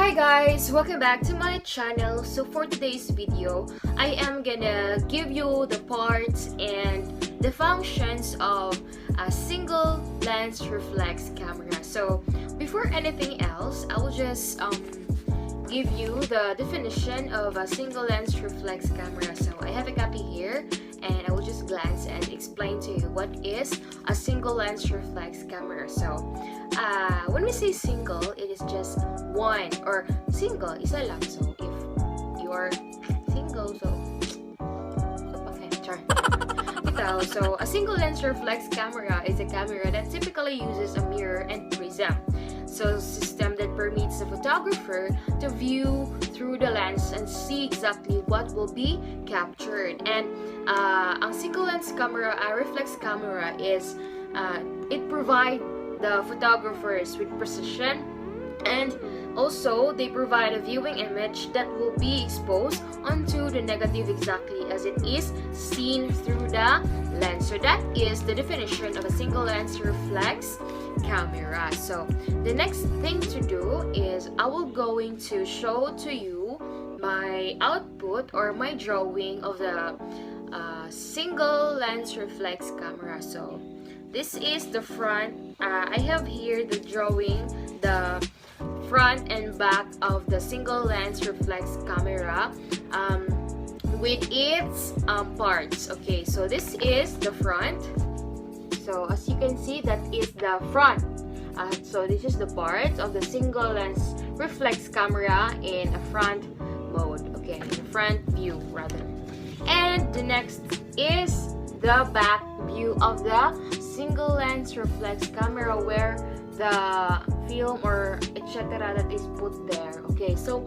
Hi guys, welcome back to my channel. So for today's video, I am gonna give you the parts and the functions of a single lens reflex camera. So before anything else, I will just give you the definition of a single lens reflex camera. So I have a copy here and I will just glance and explain to you what is a single lens reflex camera. So when we say single, it is just one, or single, isa lang. So if you are single, so okay, char. So a single lens reflex camera is a camera that typically uses a mirror and prism. So a system that permits the photographer to view through the lens and see exactly what will be captured. And ang single lens camera, a reflex camera, is it provides the photographers with precision, and also they provide a viewing image that will be exposed onto the negative exactly as it is seen through the lens. So that is the definition of a single lens reflex camera. So the next thing to do is I will going to show to you my output or my drawing of the single lens reflex camera. So this is the front. I have here the drawing, the front and back of the single lens reflex camera with its parts. Okay, so this is the front. So as you can see, that is the front. So this is the part of the single lens reflex camera in a front mode. Okay, in the front view rather. And the next is the back view of the single lens reflex camera, where the film or etc. that is put there. Okay, so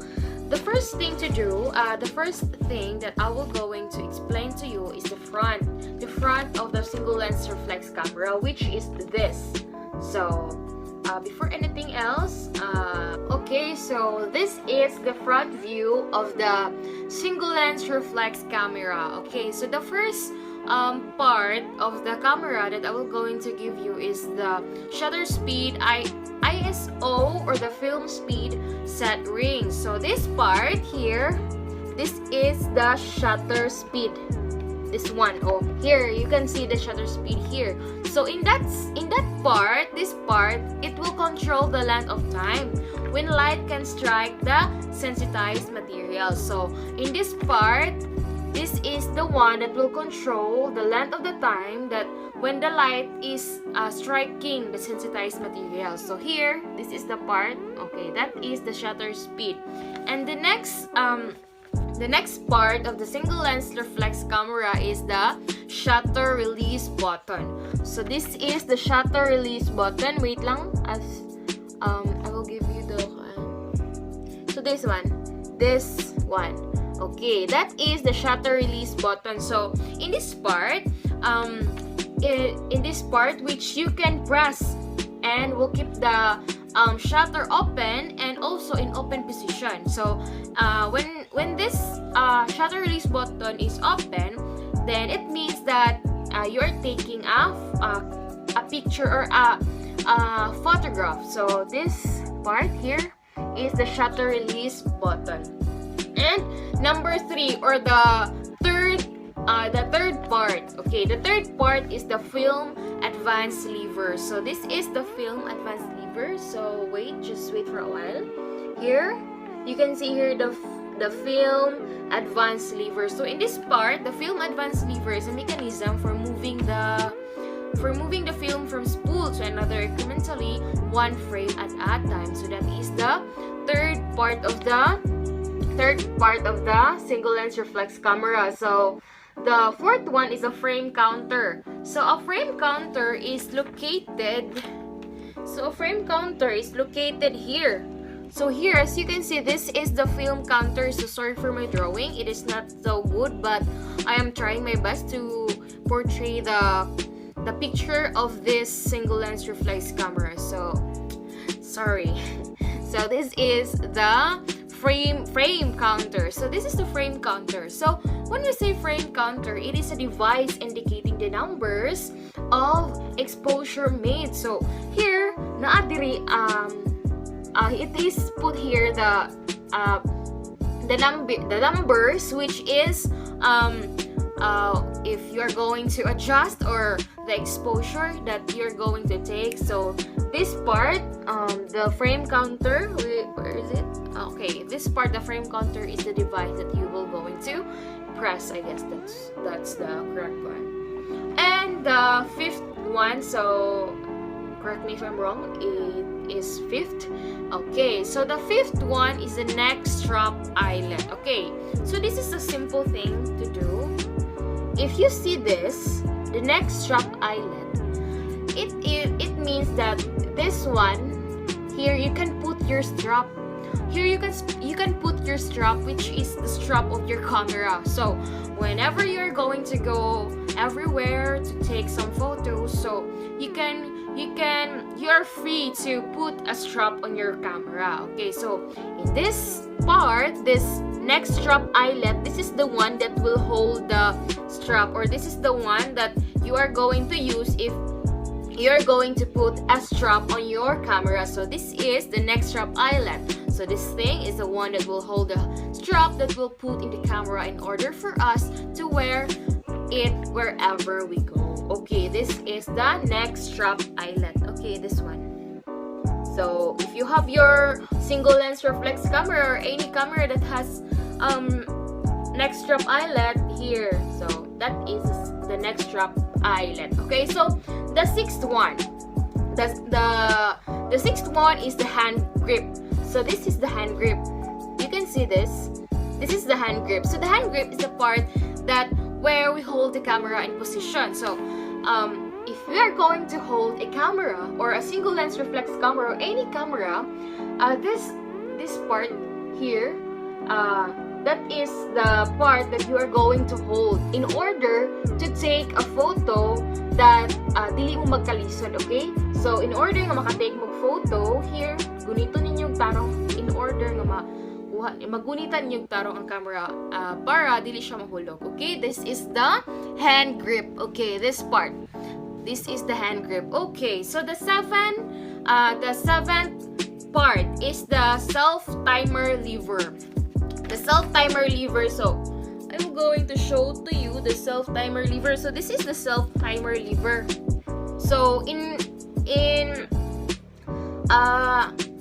the first thing to do, the first thing that I will going to explain to you is the front of the single lens reflex camera, which is this. So before anything else, okay, so this is the front view of the single lens reflex camera. Okay, so the first part of the camera that I will going to give you is the shutter speed, ISO, or the film speed set ring. So this part here, this is the shutter speed. This one, oh, here you can see the shutter speed here. So in that part, this part, it will control the length of time when light can strike the sensitized material. So in this part, this is the one that will control the length of the time that when the light is striking the sensitized material. So here, this is the part, okay, that is the shutter speed. And the next part of the single lens reflex camera is the shutter release button. So this is the shutter release button. Wait lang, as I will give you the so this one. Okay, that is the shutter release button. So in this part, which you can press and will keep the shutter open and also in open position. So when this shutter release button is open, then it means that you are taking a picture or a photograph. So this part here is the shutter release button. And number 3, or the third part. Okay, the third part is the film advance lever. So this is the film advance lever. So just wait for a while. Here you can see here the film advance lever. So in this part, the film advance lever is a mechanism for moving the film from spool to another incrementally, one frame at a time. So that is the third part of the single lens reflex camera. So the fourth one is a frame counter. So a frame counter is located here. So here, as you can see, this is the film counter. So sorry for my drawing, it is not so good, but I am trying my best to portray the picture of this single lens reflex camera. So sorry. So this is the frame counter. So this is the frame counter. So when we say frame counter, it is a device indicating the numbers of exposure made. So here naadiri it is put here the numbers, which is if you're going to adjust or the exposure that you're going to take. So this part, the frame counter, where is it? Okay, this part, the frame counter, is the device that you will going to press. I guess that's the correct one. And the fifth one, so correct me if I'm wrong, it is fifth. Okay, so the fifth one is the neck strap eyelet. Okay, so this is a simple thing to do. If you see this, the neck strap eyelet, it means that this one here, you can put your strap. Here you can put your strap, which is the strap of your camera. So whenever you're going to go everywhere to take some photos, so you're free to put a strap on your camera. Okay, so in this part, this neck strap eyelet, this is the one that will hold the strap, or this is the one that you are going to use if you're going to put a strap on your camera. So this is the neck strap eyelet. So this thing is the one that will hold the strap that we'll put in the camera in order for us to wear it wherever we go. Okay, this is the neck strap eyelet. Okay, this one. So if you have your single lens reflex camera or any camera that has neck strap eyelet here, so that is the neck strap eyelet. Okay, so the sixth one, the sixth one is the hand grip. So this is the hand grip. You can see this. This is the hand grip. So the hand grip is the part that where we hold the camera in position. So if we are going to hold a camera or a single lens reflex camera or any camera, this part here, that is the part that you are going to hold in order to take a photo that dili mo magkalisod. Okay, so in order nga makatake mo photo here, gunito ninyong tarong in order nga magunitan ninyong tarong ang camera para dili siya mahulog. Okay, this is the hand grip. Okay, this part, this is the hand grip. Okay, so the seventh part is the self timer lever. The self timer lever. So I'm going to show to you the self timer lever. So this is the self timer lever. So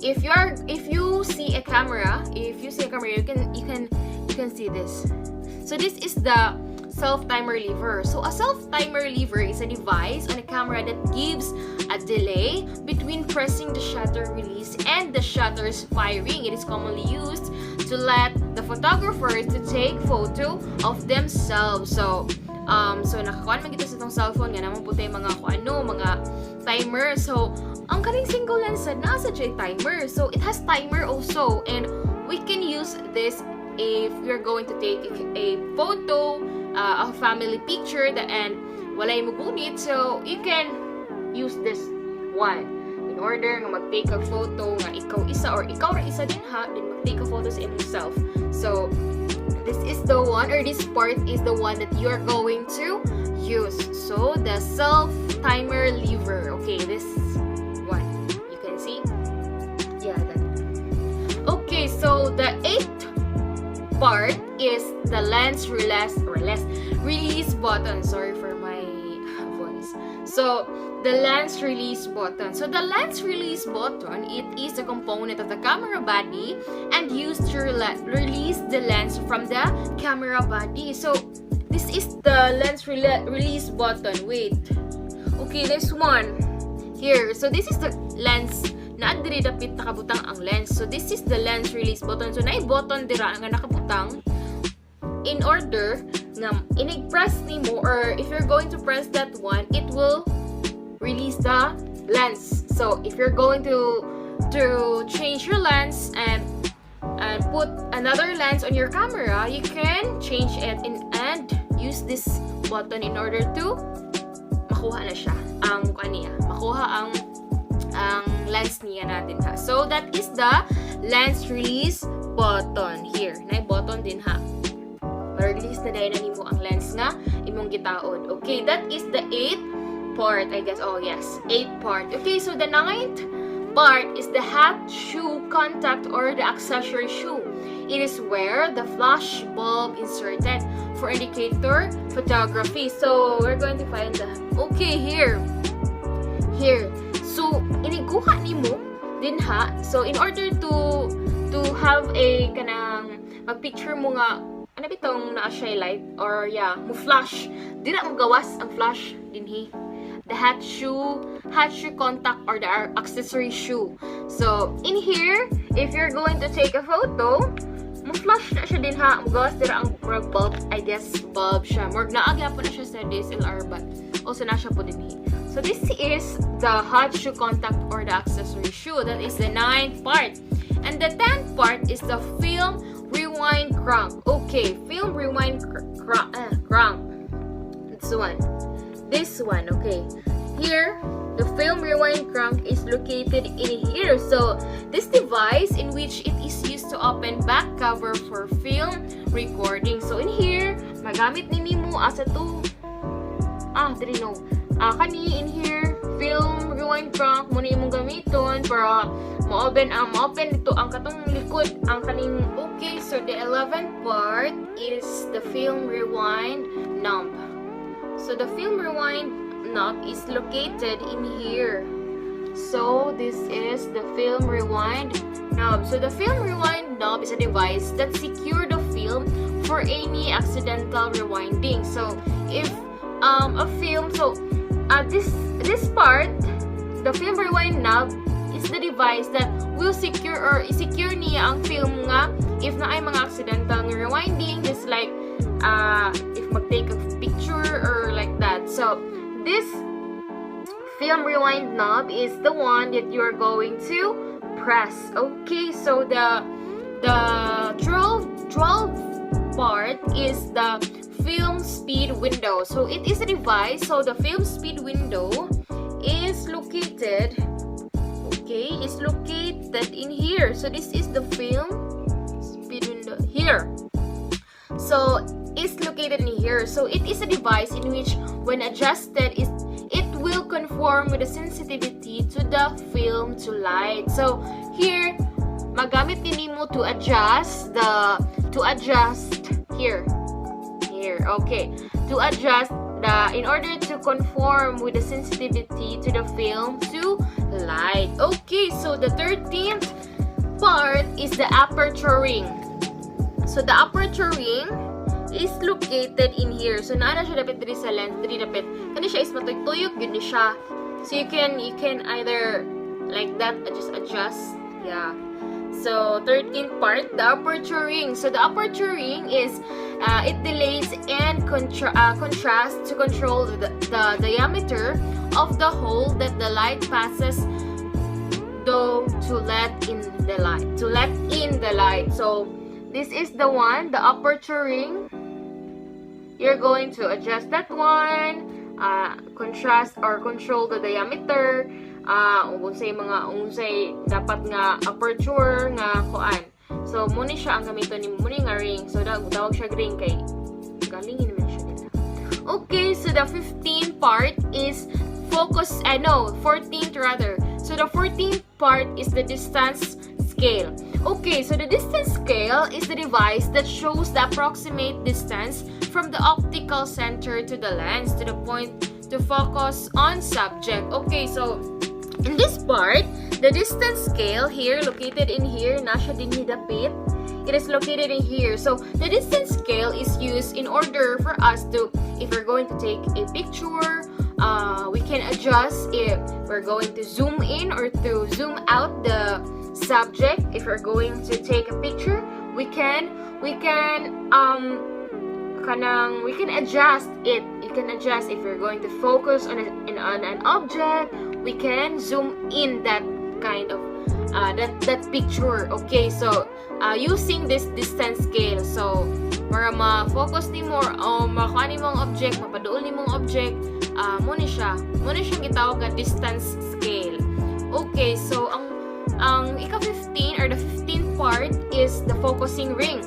if you see a camera, you can see this. So this is the self timer lever. So a self timer lever is a device on a camera that gives a delay between pressing the shutter release and the shutter's firing. It is commonly used to let the photographers to take photo of themselves. So nakakuan man kita sa itong cellphone nga naman puti mga timer. So ang kaning single lens nasa siya timer. So it has timer also, and we can use this if we're going to take a photo, a family picture and walay mo gunit. So you can use this one in order nga mag-take a photo nga ikaw isa or ikaw ra isa din ha, then mag-take a photo sa yourself. So this is the one, or this part is the one that you are going to use. So the self timer lever. Okay, this one you can see. Yeah, that. Okay, so the eighth part is the lens release button. Sorry for my voice. So the lens release button. So the lens release button, it is a component of the camera body and used to release the lens from the camera body. So this is the lens release button. Wait. Okay, this one here. So this is the lens na diri dapit nakabutang ang lens. So this is the lens release button. So naay button dira nga nakabutang in order na inig-press nimo, or if you're going to press that one, it will release the lens. So if you're going to change your lens and put another lens on your camera, you can change it and use this button in order to makuha na siya makuha ang lens niya natin ha. So that is the lens release button here. Nay button din ha. Release na dahil na nimo ang lens nga imong gitaod. Okay, that is the 8th part, I guess. Oh yes, 8th part. Okay, so the 9th part is the Hotshoe contact or the accessory shoe. It is where the flash bulb inserted for indicator photography. So we're going to find the here. So iniguha nimo din ha. So in order to have a kanang mag-picture mo nga ano bitong na siya light or mo flash. Di na mo gawas ang flash dinhi. The Hotshoe contact or the accessory shoe. So in here, if you're going to take a photo, mo flash na siya din ha. Mo gawas dira ang bulb, I guess bulb siya. More naagya po na siya sa DSLR but also na siya po dinhi. So this is the Hotshoe contact or the accessory shoe. That is the 9th part. And the 10th part is the film rewind crank. Okay, film rewind crank. This one, okay. Here, the film rewind crank is located in here. So, this device in which it is used to open back cover for film recording. So, in here, magamit ni mo asa to. Kani in here, film rewind crank mo na imong gamiton para ma-open ito ang katong likod ang kaning okay. So the 11th part is the film rewind knob. So the film rewind knob is located in here. So this is the film rewind knob. So the film rewind knob is a device that secure the film for any accidental rewinding. So if a film, this part, the film rewind knob is the device that will secure niya ang film nga if na ay mga accidental rewinding, just like if mag-take a picture or like that. So this film rewind knob is the one that you're going to press. Okay, so the 12th part is the film speed window. So it is a device. So the film speed window is located in here. So this is the film speed window here. So it's located in here. So it is a device in which when adjusted it will conform with the sensitivity to the film to light. So here magamit din mo to adjust here. Okay, to adjust in order to conform with the sensitivity to the film to light. Okay, so the 13th part is the aperture ring. So the aperture ring is located in here. So naana siya dapat diri sa lens, diri dapat kani siya is matuyok yun ni siya. So you can either like that, just adjust. Yeah. So 13th part, the aperture ring. So the aperture ring is it delays and contrasts to control the diameter of the hole that the light passes to let in the light. So this is the one, the aperture ring. You're going to adjust that one, contrast or control the diameter. Unsay dapat nga aperture nga kuan. So muni siya ang gamiton ni muni nga ring. So tawag siya ring kay galingin naman siya nila. Okay, so the 15th part is 14th rather. So the 14th part is the distance scale. Okay, so the distance scale is the device that shows the approximate distance from the optical center to the lens to the point to focus on subject. Okay, so in this part, the distance scale here, located in here, nasya din hidapit. It is located in here. So the distance scale is used in order for us to, if we're going to take a picture, we can adjust if we're going to zoom in or to zoom out the subject. If we're going to take a picture, we can adjust it. You can adjust if you're going to focus on an object. We can zoom in that kind of that picture. Okay, so using this distance scale, so para ma-focus ni mo o makuha ni mong object, mapaduol ni mong object, muna siya gitawag nga distance scale. Okay, so ang ika-15 or the 15th part is the focusing ring.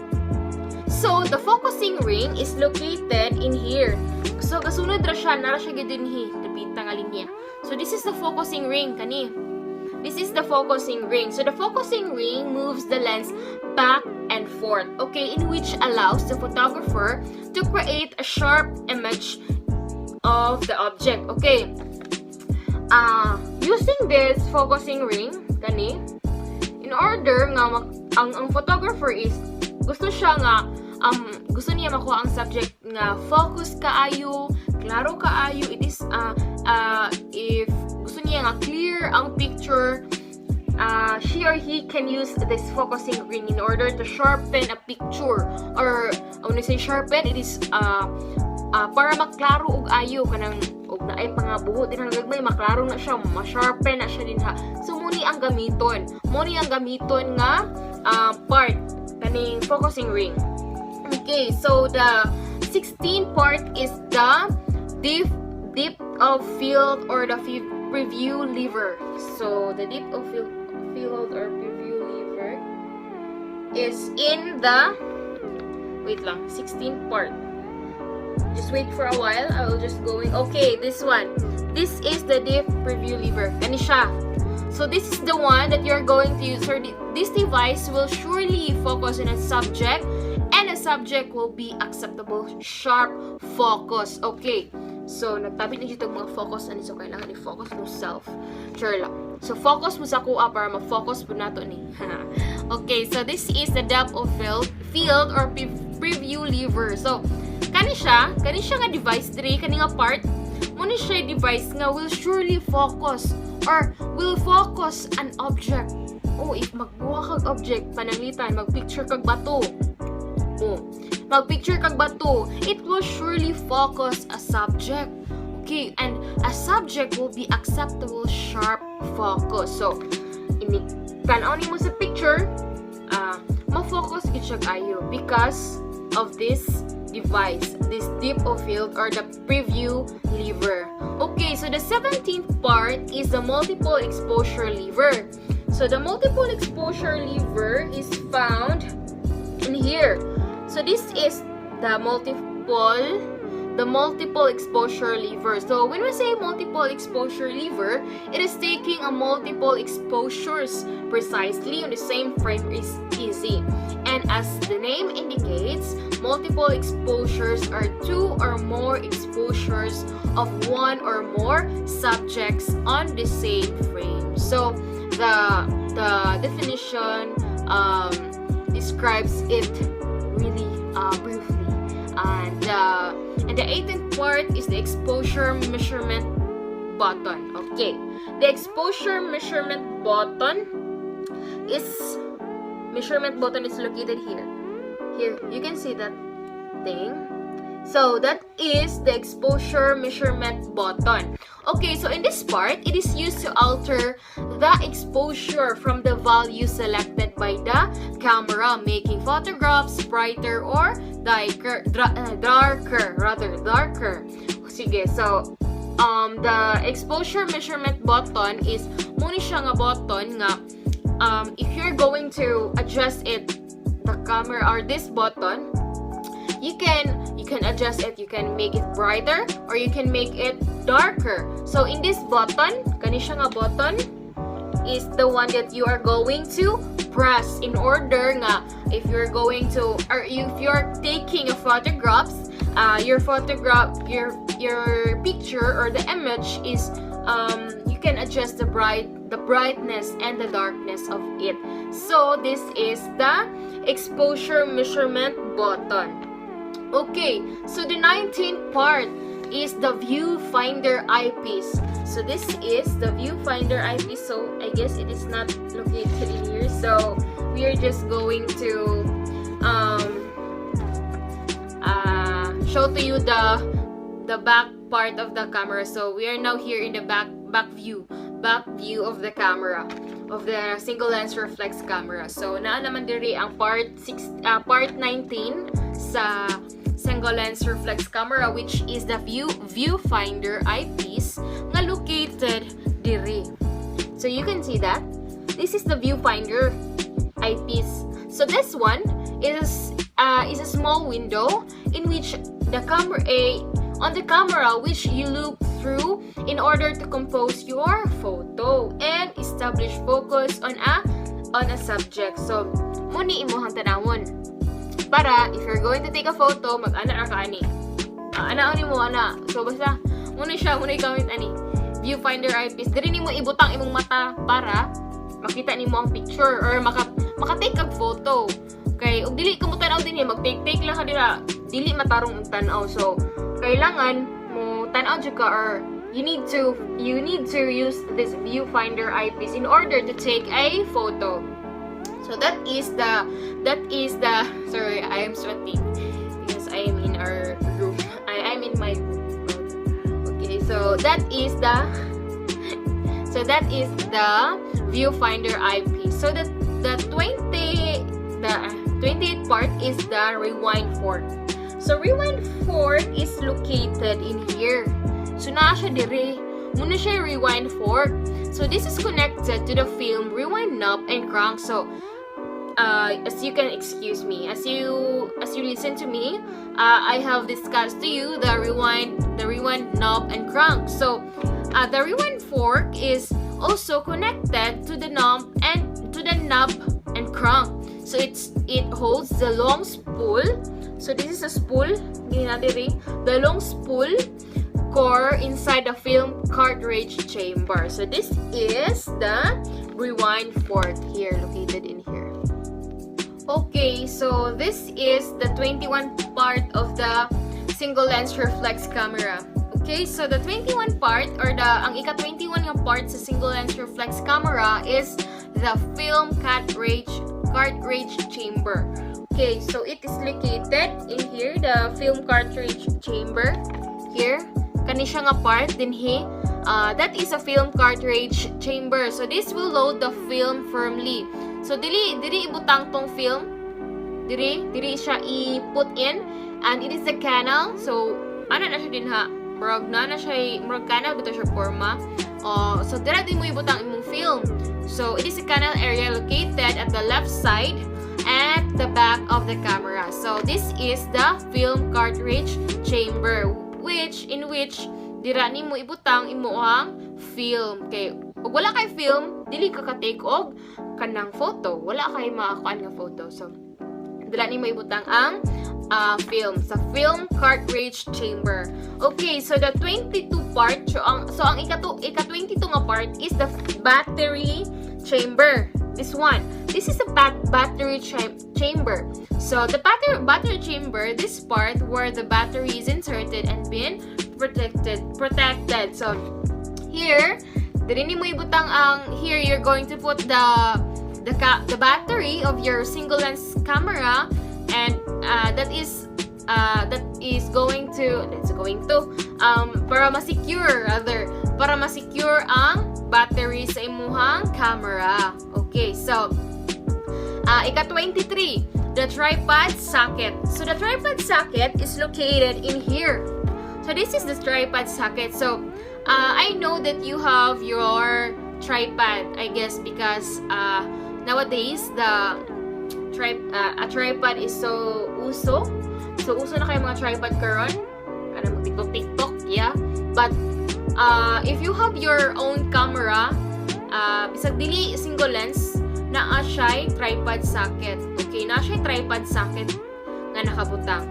So the focusing ring is located in here. So kasunod ra siya, nara siya gid dinhi, dapita nga linya. So this is the focusing ring kani. this is the focusing ring. So the focusing ring moves the lens back and forth, okay, in which allows the photographer to create a sharp image of the object, okay. Using this focusing ring, kani, in order nga ang photographer is gusto siya nga gusto niya makuha ang subject nga focus kaayo, klaro kaayo. It is if gusto niya nga clear ang picture, she or he can use this focusing ring in order to sharpen a picture, or when I say sharpen, it is para maklaro og ayo kanang og naay pangabuho din ang gagmay, maklaro na siya, ma-sharpen na siya din ha. So muni ang gamiton nga part kaning focusing ring. Okay, so the 16th part is the depth of field or the preview lever. So the depth of field or preview lever is in the 16th part. Just wait for a while. I will just going. Okay, this one. This is the depth preview lever. Kani siya. So this is the one that you're going to use. So this device will surely focus on a subject, and a subject will be acceptable sharp focus. Okay. So nagtabit na dito mga focus ani, so kailangan i-focus mo self. Sure lang. So focus mo sa kuha para ma-focus po nato ni. Okay, so this is the depth of field or preview lever. So kani siya nga device diri, kani nga part mo ni siya device nga will surely focus or will focus an object. Oh, if magbuha kag object pananglitan, magpicture kag bato. Oh, magpicture kag bato, it will surely focus a subject. Okay, and a subject will be acceptable sharp focus. So tan-aw nimo sa picture, ma-focus gid siya kayo because of this device, this depth of field or the preview lever. Okay, so the 17th part is the multiple exposure lever. So the multiple exposure lever is found in here. So this is the multiple exposure lever. So when we say multiple exposure lever, it is taking a multiple exposures precisely on the same frame is easy. And as the name indicates, multiple exposures are two or more exposures of one or more subjects on the same frame. So the definition describes it really briefly. And the 18th part is the exposure measurement button. Okay, the exposure measurement button is located here. Here, you can see that thing. So that is the exposure measurement button. Okay, so in this part, it is used to alter the exposure from the value selected by the camera, making photographs brighter or darker. Sige, so the exposure measurement button is muna siya nga button nga if you're going to adjust it, the camera or this button, you can adjust it, you can make it brighter or you can make it darker. So in this button, kani siya nga button is the one that you are going to press in order nga if you're going to, or if you're taking a photographs, your picture or the image is you can adjust the brightness and the darkness of it. So this is the exposure measurement button. Okay, so the 19th part is the Viewfinder Eyepiece. So this is the Viewfinder Eyepiece. So I guess it is not located in here. So we are just going to show to you the back part of the camera. So we are now here in the back view of the camera, of the single lens reflex camera. So naa naman diri ang part 19 sa single lens reflex camera, which is the Viewfinder Eyepiece nga located diri. So you can see that this is the Viewfinder Eyepiece. So this one is a small window in which the camera which you look through in order to compose your photo and establish focus on a subject. So, muni imuhang tanawon. Para, if you're going to take a photo, mag-ana ka ani. Ana mo, ana. So, basta, muna gamit ani. Viewfinder Eyepiece. Dili nimo ibutang imong mata para makita nimo ang picture or maka-take kag photo. Kay, ug dili ka mo tanaw din mag-take lang ka dira. Dili matarong ang tanaw. So, kailangan mo tanaw jud ka or you need to use this Viewfinder Eyepiece in order to take a photo. So that is the sorry, I am sweating because I am in our room. I'm in my room. Okay, so that is the Viewfinder Eyepiece. So the 28th part is the rewind fork. So rewind fork is located in here. So naa siya dire. Muna siya rewind fork. So this is connected to the film rewind knob and crank. So as you can excuse me, as you listen to me, I have discussed to you the rewind knob and crank. So the rewind fork is also connected to the knob and crank. So it holds the long spool. So this is a spool. The long spool core inside the film cartridge chamber. So this is the rewind fork here, located in here. Okay, so this is the 21 part of the single lens reflex camera. Okay, so the 21 part or ang ika-21 nga part sa single lens reflex camera is the film cartridge chamber. Okay, so it is located in here, the film cartridge chamber. Here, kani siya nga part din that is a film cartridge chamber. So this will load the film firmly. So dili ibutang tong film. Diri siya i-put in and it is the canal. So ana na siya din ha. Murag canal bito siya forma. So dira din mo ibutang imong film. So it is a canal area located at the left side at the back of the camera. So this is the film cartridge chamber in which dira nimo ibutang imuhang film. Kay ug wala kay film, dili ka take og kanang photo. Wala kay makakuan nga photo. So dira nimo ibutang ang film sa film cartridge chamber. Okay, so the 22 part, so ang ika-22 nga part is the battery chamber. This is a battery chamber. So the battery chamber, this part where the battery is inserted and been protected. So here, diri mo ibutang here you're going to put the battery of your single lens camera, and that is going to para ma-secure ang battery sa imuhang camera. Okay, so ika-23, the tripod socket. So the tripod socket is located in here. So this is the tripod socket. So I know that you have your tripod, I guess, because nowadays a tripod is so uso. So uso na kayo mga tripod karon. Ano mo TikTok, yeah. But if you have your own camera, bisag dili single lens, naa siya tripod socket. Okay, naa siya tripod socket nga nakabutang.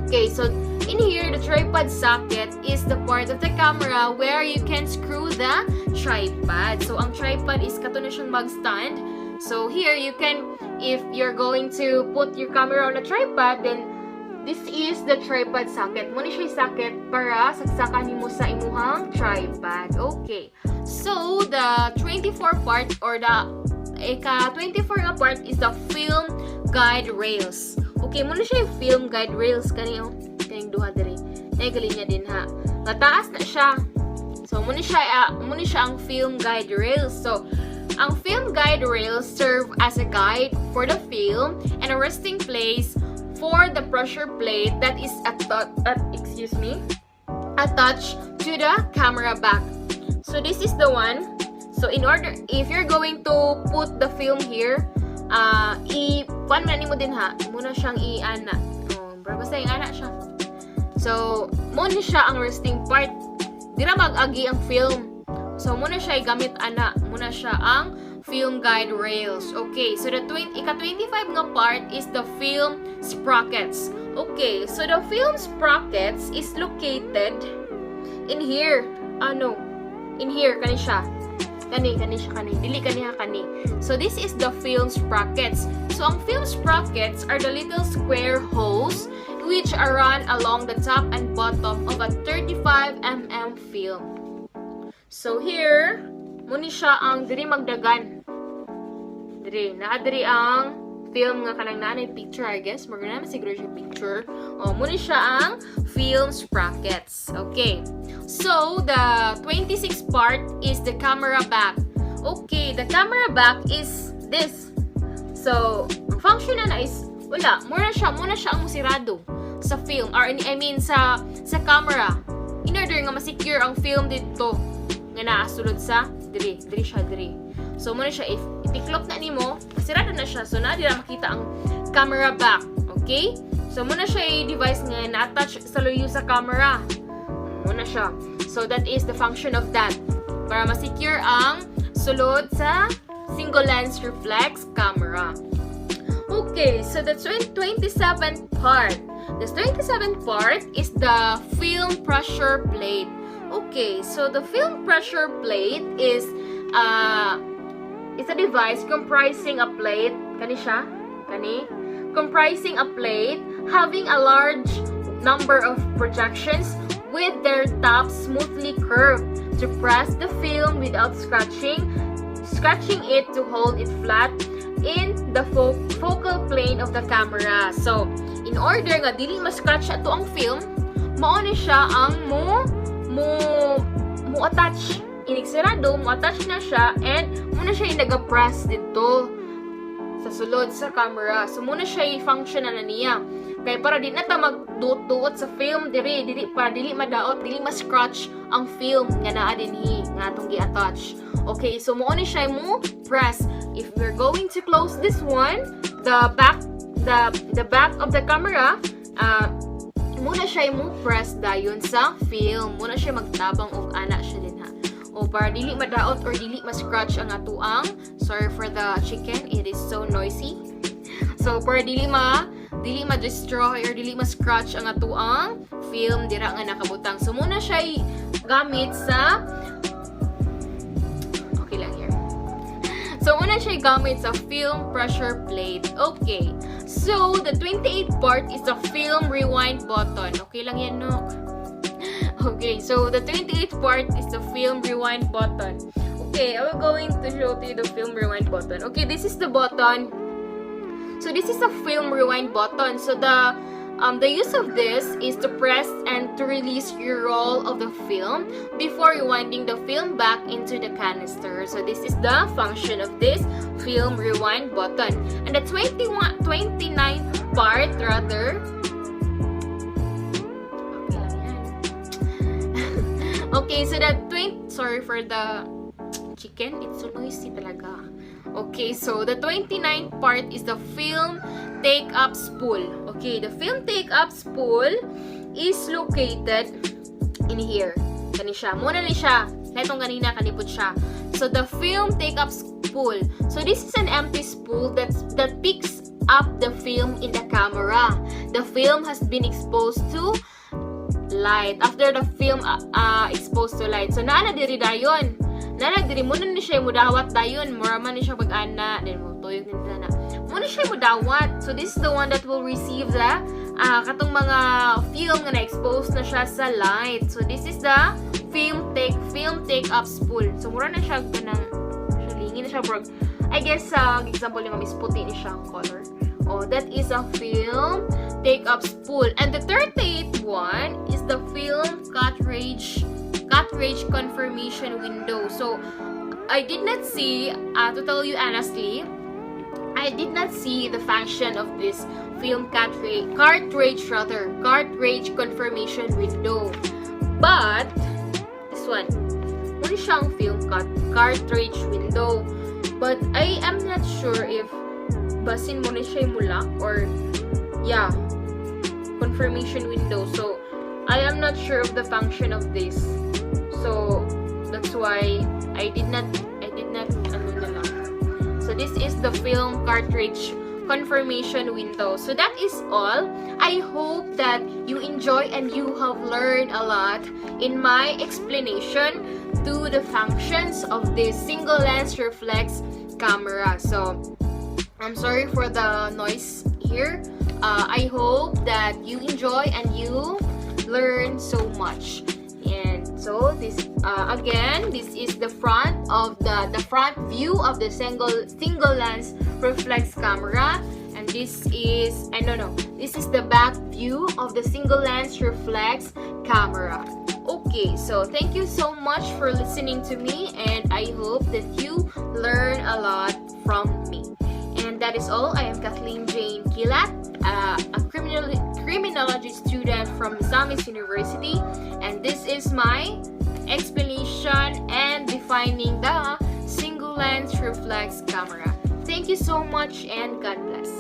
Okay, so in here, the tripod socket is the part of the camera where you can screw the tripod. So ang tripod is kato na siyang bag stand. So here you can, if you're going to put your camera on a tripod, then this is the tripod socket. Muna siya socket para saksakan nimo sa imuhang tripod. Okay. So the 24 part or the ika-24 nga part is the film guide rails. Okay, muna siya yung film guide rails kaniyo. Kaning duha diri. Nagali niya din ha. Mataas na siya. So muna siya ang film guide rails. So ang film guide rails serve as a guide for the film and a resting place for the pressure plate that is attached to the camera back. So this is the one. So if you're going to put the film here, i-pan mo din ha. Muna siyang i-ana. Basta i-ana siya. So, muna siya ang resting part. Dira mag-agi ang film. So muna siya gamit ana, muna siya ang film guide rails. Okay, so the ika-25 nga part is the film sprockets. Okay, so the film sprockets is located in here. In here kani siya. Kani siya. Dili kaniha kani. So this is the film sprockets. So ang film sprockets are the little square holes which are run along the top and bottom of a 35mm film. So here, muni siya ang diri magdagan. Diri ang film nga kanang naanay picture, I guess. Magana naman siguro siya picture. Muni siya ang film sprockets. Okay. So the 26 part is the camera back. Okay, the camera back is this. So, ang function na is wala, muna siya ang musirado sa film or I mean sa camera. In order nga ma-secure ang film dito nga naasulod sa diri. So muna siya if itiklop na nimo, sirado na siya. So na dira makita ang camera back. Okay? So muna siya i-device nga na-attach sa luyo sa camera. Muna siya. So that is the function of that. Para ma-secure ang sulod sa single lens reflex camera. Okay, so the 27th part. The 27th part is the film pressure plate. Okay, so the film pressure plate is a device comprising a plate, comprising a plate having a large number of projections with their tops smoothly curved to press the film without scratching it to hold it flat in the focal plane of the camera. So, in order nga dili ma-scratch ato ang film, mao ni siya ang mo attach. Inigsirado, mo attach na siya and muna siya inaga-press dito sa sulod sa camera. So, muna siya i-function na niya. Kaya para di na ta magduot-duot sa film diri para dili madaot, dili ma-scratch ang film nga naa dinhi nga atong gi-attach. Okay, so mo ni siya mo press. If we're going to close this one, the back of the camera, muna siya mo press dayon sa film. Muna siya magtabang og ana siya din ha. O para dili madaot or dili ma-scratch ang atuang. Sorry for the chicken, it is so noisy. So para dili ma-destroy or dili ma-scratch ang atuang film dira nga nakabutang. So muna siya gamit sa So, una siya gamit sa film pressure plate. Okay. So, the 28th part is the film rewind button. Okay lang yan, no? Okay. So, the 28th part is the film rewind button. Okay. I'm going to show to you the film rewind button. Okay. This is the button. So, this is a film rewind button. So, the use of this is to press and to release your roll of the film before rewinding the film back into the canister. So this is the function of this film rewind button. And the 29th part rather. Okay, so sorry for the chicken, it's so noisy talaga. Okay, so the 29th part is the film take-up spool. Okay, the film take-up spool is located in here. Kani siya. Muna ni siya. Netong kanina kanipot siya. So the film take-up spool. So this is an empty spool that picks up the film in the camera. The film has been exposed to light. After the film exposed to light. So naana diri dayon. Diri muna ni siya mudawat dayon. Muraman ni siya pag-ana. Then mo tuyog ni na. Muna siya mudawat. So this is the one that will receive the katong mga film nga na-expose na siya sa light. So this is the film take-up spool. So mura na siya ganang lingi na siya bro. I guess example yung mis puti ni siya ang color. Oh, that is a film take-up spool. And the 38th one is the film cartridge confirmation window. So I did not see, to tell you honestly, I did not see the function of this film cartridge confirmation window. But this one, muna siyang film cartridge window. But I am not sure if basin mo na siya mula or yeah, confirmation window. So I am not sure of the function of this. So That's why I did not ano na lang. So this is the film cartridge confirmation window. So that is all. I hope that you enjoy and you have learned a lot in my explanation to the functions of this single lens reflex camera. So I'm sorry for the noise here. I hope that you enjoy and you learn so much. And so this again, this is the front of the front view of the single lens reflex camera, and this is this is the back view of the single lens reflex camera. Okay, so thank you so much for listening to me, and I hope that you learn a lot from me. And that is all. I am Kathleen Jane Kilat, a criminology student from Misamis University, and this is my explanation and defining the single lens reflex camera. Thank you so much, and God bless.